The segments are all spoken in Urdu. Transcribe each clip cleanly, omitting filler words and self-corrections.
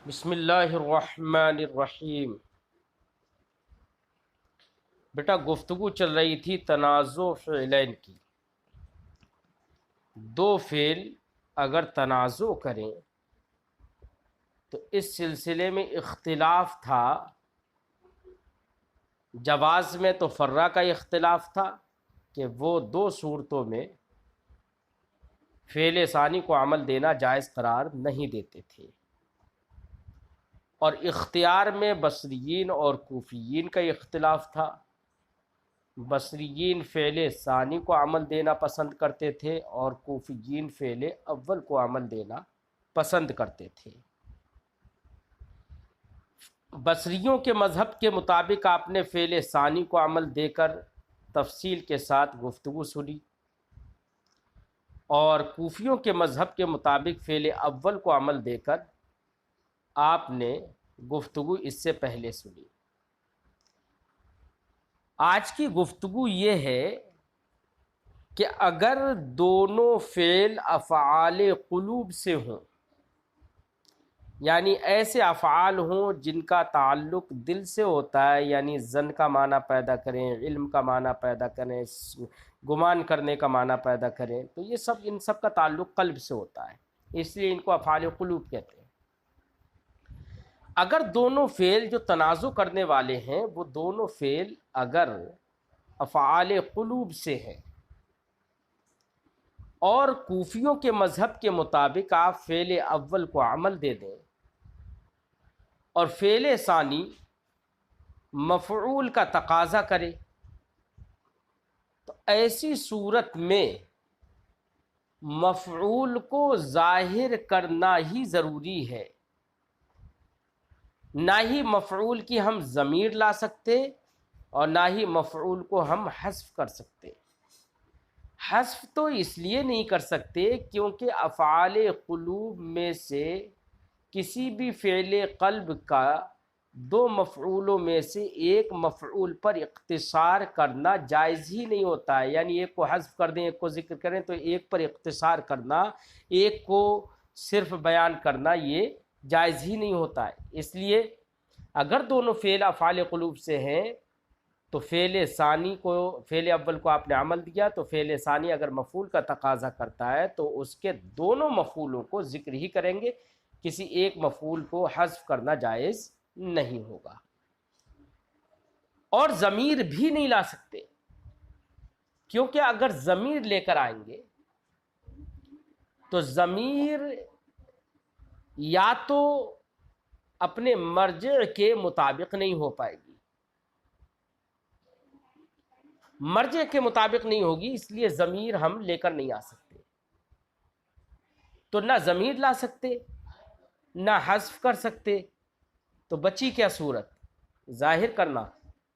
بسم اللہ الرحمن الرحیم۔ بیٹا گفتگو چل رہی تھی تنازع فعلین کی۔ دو فعل اگر تنازع کریں تو اس سلسلے میں اختلاف تھا، جواز میں تو فرع کا اختلاف تھا کہ وہ دو صورتوں میں فعل ثانی کو عمل دینا جائز قرار نہیں دیتے تھے، اور اختیار میں بصریین اور کوفیین کا اختلاف تھا۔ بصریین فعل ثانی کو عمل دینا پسند کرتے تھے اور کوفیین فعل اول کو عمل دینا پسند کرتے تھے۔ بصریوں کے مذہب کے مطابق آپ نے فعل ثانی کو عمل دے کر تفصیل کے ساتھ گفتگو سنی، اور کوفیوں کے مذہب کے مطابق فعل اول کو عمل دے کر آپ نے گفتگو اس سے پہلے سنی۔ آج کی گفتگو یہ ہے کہ اگر دونوں فعل افعال قلوب سے ہوں، یعنی ایسے افعال ہوں جن کا تعلق دل سے ہوتا ہے، یعنی ظن کا معنی پیدا کریں، علم کا معنی پیدا کریں، گمان کرنے کا معنی پیدا کریں، تو یہ سب ان سب کا تعلق قلب سے ہوتا ہے، اس لیے ان کو افعال قلوب کہتے ہیں۔ اگر دونوں فعل جو تنازع کرنے والے ہیں وہ دونوں فعل اگر افعال قلوب سے ہیں، اور کوفیوں کے مذہب کے مطابق آپ فعل اول کو عمل دے دیں اور فعل ثانی مفعول کا تقاضا کرے، تو ایسی صورت میں مفعول کو ظاہر کرنا ہی ضروری ہے۔ نہ ہی مفعول کی ہم ضمیر لا سکتے اور نہ ہی مفعول کو ہم حذف کر سکتے۔ حذف تو اس لیے نہیں کر سکتے کیونکہ افعال قلوب میں سے کسی بھی فعل قلب کا دو مفعولوں میں سے ایک مفعول پر اقتصار کرنا جائز ہی نہیں ہوتا ہے، یعنی ایک کو حذف کر دیں ایک کو ذکر کریں تو ایک پر اقتصار کرنا، ایک کو صرف بیان کرنا یہ جائز ہی نہیں ہوتا ہے۔ اس لیے اگر دونوں فعل افعال قلوب سے ہیں تو فعل ثانی کو، فعل اول کو آپ نے عمل دیا تو فعل ثانی اگر مفعول کا تقاضا کرتا ہے تو اس کے دونوں مفعولوں کو ذکر ہی کریں گے، کسی ایک مفعول کو حذف کرنا جائز نہیں ہوگا۔ اور ضمیر بھی نہیں لا سکتے، کیونکہ اگر ضمیر لے کر آئیں گے تو ضمیر یا تو اپنے مرجع کے مطابق نہیں ہو پائے گی، مرجع کے مطابق نہیں ہوگی، اس لیے ضمیر ہم لے کر نہیں آ سکتے۔ تو نہ ضمیر لا سکتے نہ حذف کر سکتے، تو بچی کیا صورت؟ ظاہر کرنا۔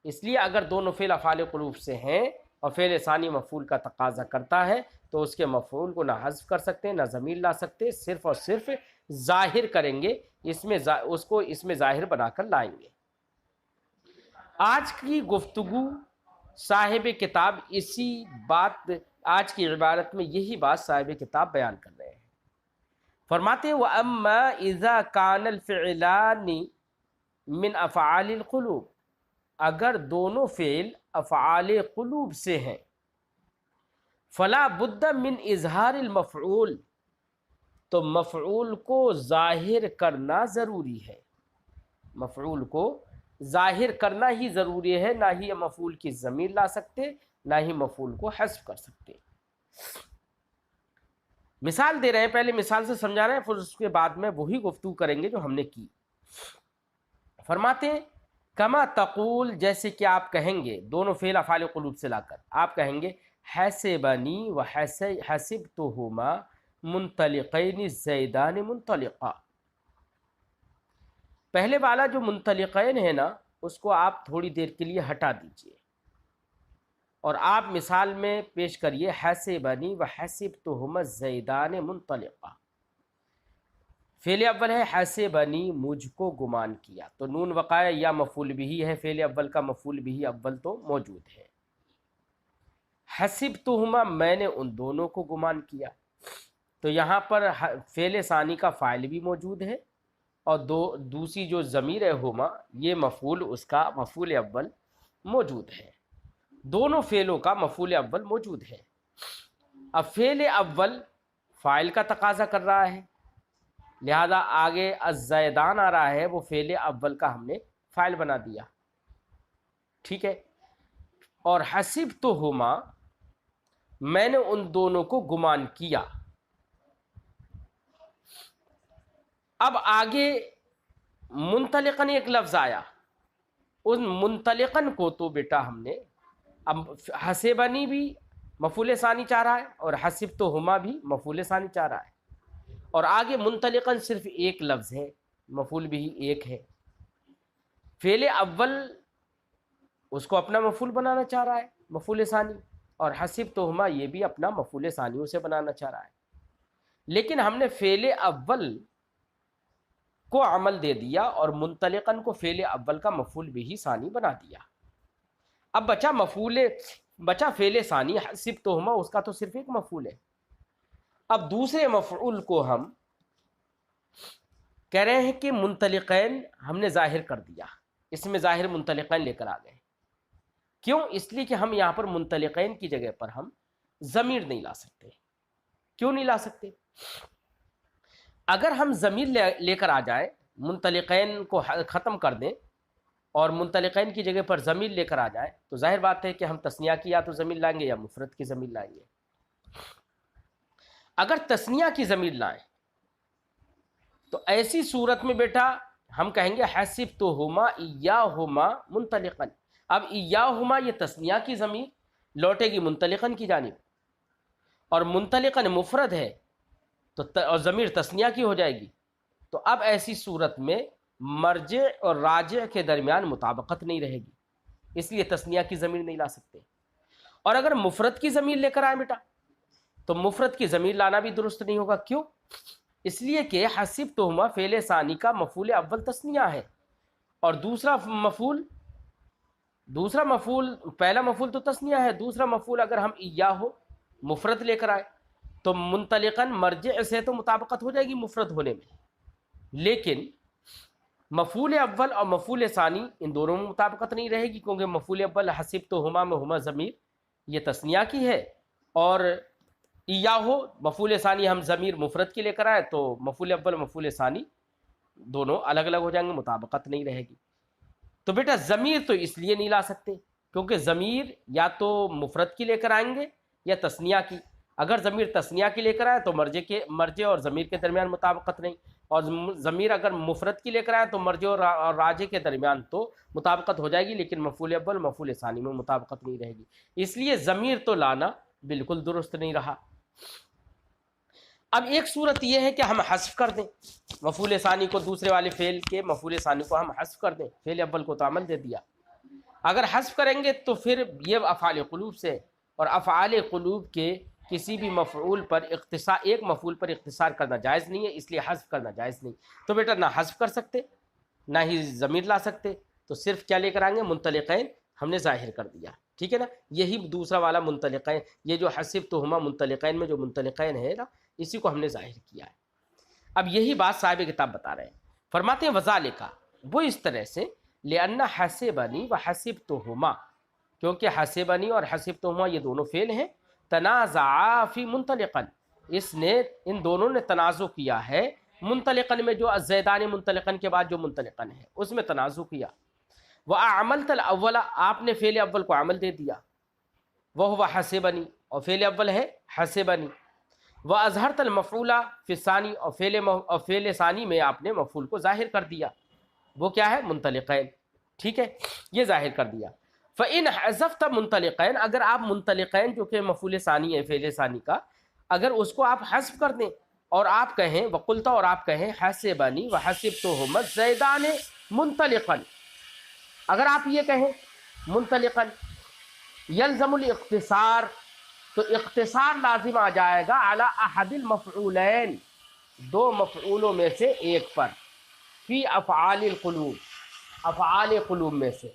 اس لیے اگر دونوں فعل افعال قلوب سے ہیں اور فعل ثانی مفعول کا تقاضا کرتا ہے تو اس کے مفعول کو نہ حذف کر سکتے نہ ضمیر لا سکتے، صرف اور صرف ظاہر کریں گے، اس کو اس میں ظاہر بنا کر لائیں گے۔ آج کی گفتگو صاحب کتاب اسی بات، آج کی عبارت میں یہی بات صاحب کتاب بیان کر رہے ہیں۔ فرماتے ہیں وَأَمَّا إِذَا كَانَ الْفِعْلَانِ مِنْ أَفْعَالِ الْقُلُوبِ، اگر دونوں فعل افعال قلوب سے ہیں، فَلَا بُدَّ مِنْ إِظْهَارِ الْمَفْعُولِ، تو مفعول کو ظاہر کرنا ضروری ہے، مفعول کو ظاہر کرنا ہی ضروری ہے، نہ ہی مفعول کی ضمیر لا سکتے نہ ہی مفعول کو حذف کر سکتے۔ مثال دے رہے ہیں، پہلے مثال سے سمجھا رہے ہیں، پھر اس کے بعد میں وہی گفتگو کریں گے جو ہم نے کی۔ فرماتے ہیں کما تقول، جیسے کہ آپ کہیں گے دونوں فعل افعال قلوب سے لا کر آپ کہیں گے حسبنی و حسبتہما منطلقین زیدان منطلقا۔ پہلے والا جو منطلقین ہے نا، اس کو آپ تھوڑی دیر کے لیے ہٹا دیجئے اور آپ مثال میں پیش کریے حسبنی و حسبتہما زیدان منطلقا۔ فعل اول ہے حسبنی، مجھ کو گمان کیا، تو نون وقایا یا مفعول بھی ہے، فعل اول کا مفعول بھی اول تو موجود ہے۔ حسبتہما، میں نے ان دونوں کو گمان کیا، تو یہاں پر فعل ثانی کا فاعل بھی موجود ہے اور دوسری جو ضمیر ہے ہما، یہ مفعول اس کا مفعول اول موجود ہے، دونوں فعلوں کا مفعول اول موجود ہے۔ اب فعل اول فاعل کا تقاضا کر رہا ہے، لہذا آگے الزیدان آ رہا ہے، وہ فعل اول کا ہم نے فاعل بنا دیا، ٹھیک ہے۔ اور حسبتہما، میں نے ان دونوں کو گمان کیا۔ اب آگے منطلقاً ایک لفظ آیا، ان منطلقاً کو تو بیٹا ہم نے، اب حسبنی بھی مفعول ثانی چاہ رہا ہے اور حسبتہما بھی مفعول ثانی چاہ رہا ہے، اور آگے منطلقاً صرف ایک لفظ ہے، مفعول بھی ایک ہے۔ فعل اول اس کو اپنا مفعول بنانا چاہ رہا ہے مفعول ثانی، اور حسبتہما یہ بھی اپنا مفعول ثانی اسے بنانا چاہ رہا ہے، لیکن ہم نے فعل اول کو عمل دے دیا اور منطلقاً کو فعل اول کا مفعول بھی ثانی بنا دیا۔ اب بچا فعل ثانی حسبتہما، اس کا تو صرف ایک مفعول ہے۔ اب دوسرے مفعول کو ہم کہہ رہے ہیں کہ منطلقین ہم نے ظاہر کر دیا، اس میں ظاہر منطلقین لے کر آ گئے۔ کیوں؟ اس لیے کہ ہم یہاں پر منطلقین کی جگہ پر ہم ضمیر نہیں لا سکتے۔ کیوں نہیں لا سکتے؟ اگر ہم ضمیر لے کر آ جائیں، منطلقین کو ختم کر دیں اور منطلقین کی جگہ پر ضمیر لے کر آ جائیں، تو ظاہر بات ہے کہ ہم تثنیہ کی یا تو ضمیر لائیں گے یا مفرد کی ضمیر لائیں گے۔ اگر تثنیہ کی ضمیر لائیں تو ایسی صورت میں بیٹا ہم کہیں گے حسبتہما ایاہما منطلقاً۔ اب ایاہما یہ تثنیہ کی ضمیر لوٹے گی منطلقاً کی جانب، اور منطلقاً مفرد ہے تو اور ضمیر تثنیہ کی ہو جائے گی، تو اب ایسی صورت میں مرجع اور راجع کے درمیان مطابقت نہیں رہے گی، اس لیے تثنیہ کی ضمیر نہیں لا سکتے۔ اور اگر مفرد کی ضمیر لے کر آئیں بیٹا تو مفرد کی ضمیر لانا بھی درست نہیں ہوگا۔ کیوں؟ اس لیے کہ حسبتہما فعل ثانی کا مفعول اول تثنیہ ہے، اور دوسرا مفعول پہلا مفعول تو تثنیہ ہے، دوسرا مفعول اگر ہم ایاہو مفرد لے کر آئے تو منطلقاً مرجع سے تو مطابقت ہو جائے گی مفرد ہونے میں، لیکن مفعول اول اور مفعول ثانی ان دونوں میں مطابقت نہیں رہے گی، کیونکہ مفعول اول حسبتہما میں ہما ضمیر یہ تثنیہ کی ہے، اور ایاہو مفعول ثانی ہم ضمیر مفرد کی لے کر آئے تو مفعول اول مفعول ثانی دونوں الگ الگ ہو جائیں گے، مطابقت نہیں رہے گی۔ تو بیٹا ضمیر تو اس لیے نہیں لا سکتے کیونکہ ضمیر یا تو مفرد کی لے کر آئیں گے یا تثنیہ کی۔ اگر ضمیر تثنیہ کی لے کر آئے تو مرجع اور ضمیر کے درمیان مطابقت نہیں، اور ضمیر اگر مفرد کی لے کر آئے تو مرجع اور راجع کے درمیان تو مطابقت ہو جائے گی، لیکن مفعول اول مفعول ثانی میں مطابقت نہیں رہے گی، اس لیے ضمیر تو لانا بالکل درست نہیں رہا۔ اب ایک صورت یہ ہے کہ ہم حذف کر دیں مفعول ثانی کو، دوسرے والے فعل کے مفعول ثانی کو ہم حذف کر دیں، فعل اول کو تو عمل دے دیا۔ اگر حذف کریں گے تو پھر یہ افعال قلوب سے، اور افعال قلوب کے کسی بھی مفعول پر ایک مفعول پر اختصار کرنا جائز نہیں ہے، اس لیے حذف کرنا جائز نہیں۔ تو بیٹا نہ حذف کر سکتے نہ ہی ضمیر لا سکتے، تو صرف کیا لے کر آئیں گے؟ منطلقین ہم نے ظاہر کر دیا، ٹھیک ہے نا۔ یہی دوسرا والا منطلقین، یہ جو حسبتہما منطلقین میں جو منطلقین ہے نا، اسی کو ہم نے ظاہر کیا ہے۔ اب یہی بات صاحب کتاب بتا رہے ہیں، فرماتے ہیں وذالک، وہ اس طرح سے لأن حسبنی و حسبتہما، کیونکہ حسبنی اور حسبتہما یہ دونوں فعل ہیں، تنازعا فی منطلقاً، ان دونوں نے تنازع کیا ہے منطلقاً میں، جو الزیدان منطلقاً کے بعد جو منطلقاً ہے اس میں تنازع کیا۔ وَأَعْمَلْتَ الْأَوَّلَ، آپ نے فعل اول کو عمل دے دیا، وَهُوَ حسبنی، اور فعل اول ہے حسبنی، وَأَظْهَرْتَ الْمَفْعُولَ فِي الثَّانِي، اور فعل ثانی میں آپ نے مفعول کو ظاہر کر دیا، وہ کیا ہے؟ منطلقین، ٹھیک ہے، یہ ظاہر کر دیا۔ فَإِنْ حَذَفْتَ مُنْطَلِقَيْن، اگر آپ منطلقین جو کہ مفعول ثانی ہے فعل ثانی کا، اگر اس کو آپ حذف کر دیں اور آپ کہیں وَقُلْتَ، اور آپ کہیں حَسِبَنِي وَحَسِبْتُهُمَا الزَّيْدَانِ مُنْطَلِقًا، اگر آپ یہ کہیں منطلقاً یلزم الاختصار، تو اختصار لازم آ جائے گا علی احد المفعولین، دو مفعولوں میں سے ایک پر، فی افعال القلوب، افعال قلوب میں سے،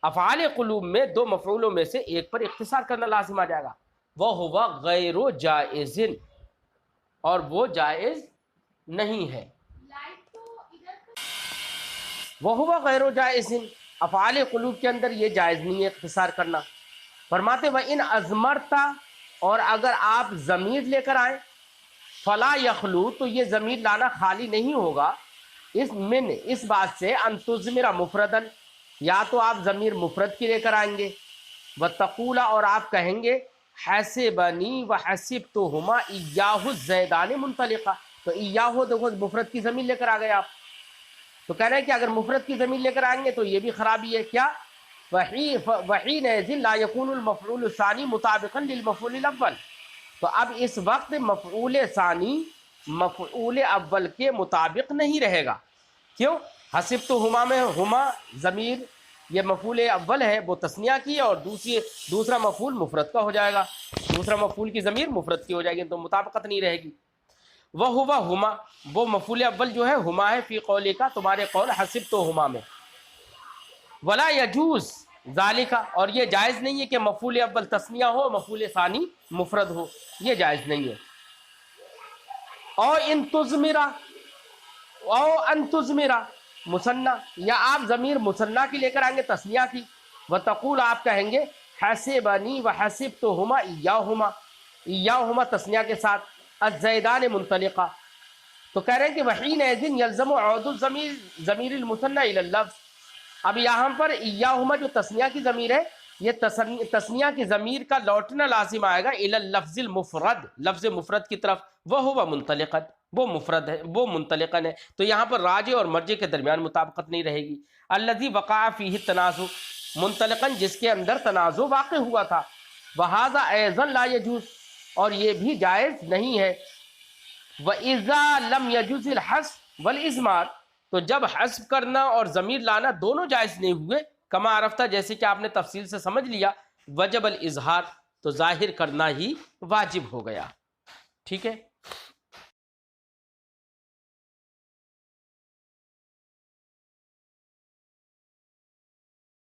افعال قلوب میں دو مفعولوں میں سے ایک پر اختصار کرنا لازم آ جائے گا، وَهُوَ غَيْرُ جَائِزٍ، اور وہ جائز نہیں ہے۔ وَهُوَ غَيْرُ جَائِزٍ، افعال قلوب کے اندر یہ جائز نہیں ہے اختصار کرنا۔ فرماتے وَإِنْ أَضْمَرْتَ، اور اگر آپ ضمیر لے کر آئیں، فلا یخلو، تو یہ ضمیر لانا خالی نہیں ہوگا اس بات سے ان تضمر مفردن، یا تو آپ ضمیر مفرد کی لے کر آئیں گے، وتقول، اور آپ کہیں گے حسبنی وحسبتهما ایاہ الزیدان منطلقہ، تو ایاہ دیکھو مفرد کی ضمیر لے کر آ گئے آپ، تو کہہ رہے ہیں کہ اگر مفرد کی ضمیر لے کر آئیں گے تو یہ بھی خرابی ہے، کیا وحینئذ لا یکون المفعول الثانی مطابقا للمفعول الاول، تو اب اس وقت مفعول ثانی مفعول اول کے مطابق نہیں رہے گا، کیوں؟ حسبتہما میں ہما ضمیر یہ مفعول اول ہے، وہ تثنیہ کی ہے، اور دوسرا مفعول مفرد کا ہو جائے گا، دوسرا مفعول کی ضمیر مفرد کی ہو جائے گی، تو مطابقت نہیں رہے گی۔ وَهُوَ ہما، وہ مفعول اول جو ہے ہما ہے، فی قولی کا تمہارے قول حسبتہما میں، ولا یجوز ذالک، اور یہ جائز نہیں ہے کہ مفعول اول تثنیہ ہو، مفعول ثانی مفرد ہو، یہ جائز نہیں ہے۔ او ان تضمرا، او ان تضمرا مثنیٰ، یا آپ ضمیر مثنیٰ کی لے کر آئیں گے تثنیہ کی، وتقول، آپ کہیں گے حسبنی وحسبتہما ایاہما، ایاہما تثنیہ کے ساتھ، الزیدان منطلقہ، تو کہہ رہے ہیں کہ وحینئذ یلزم عود الضمیر ضمیر المثنى الی اللفظ، اب یہاں پر ایاہما جو تثنیہ کی ضمیر ہے، یہ تثنیہ کی ضمیر کا لوٹنا لازم آئے گا الی اللفظ المفرد، لفظ مفرد کی طرف، وہو منطلقا، وہ مفرد ہے، وہ منطلقا ہے، تو یہاں پر راجع اور مرجع کے درمیان مطابقت نہیں رہے گی۔ الذی وقع فیہ التنازع، منطلقا جس کے اندر تنازع واقع ہوا تھا، وہذا ایضا لا یجوز، اور یہ بھی جائز نہیں ہے۔ وَإِذَا لَمْ يَجُزِ الْحَذْفُ وَالْإِضْمَارُ، تو جب حذف کرنا اور ضمیر لانا دونوں جائز نہیں ہوئے، کما عرفتہ جیسے کہ آپ نے تفصیل سے سمجھ لیا، وجب الاظہار، تو ظاہر کرنا ہی واجب ہو گیا، ٹھیک ہے۔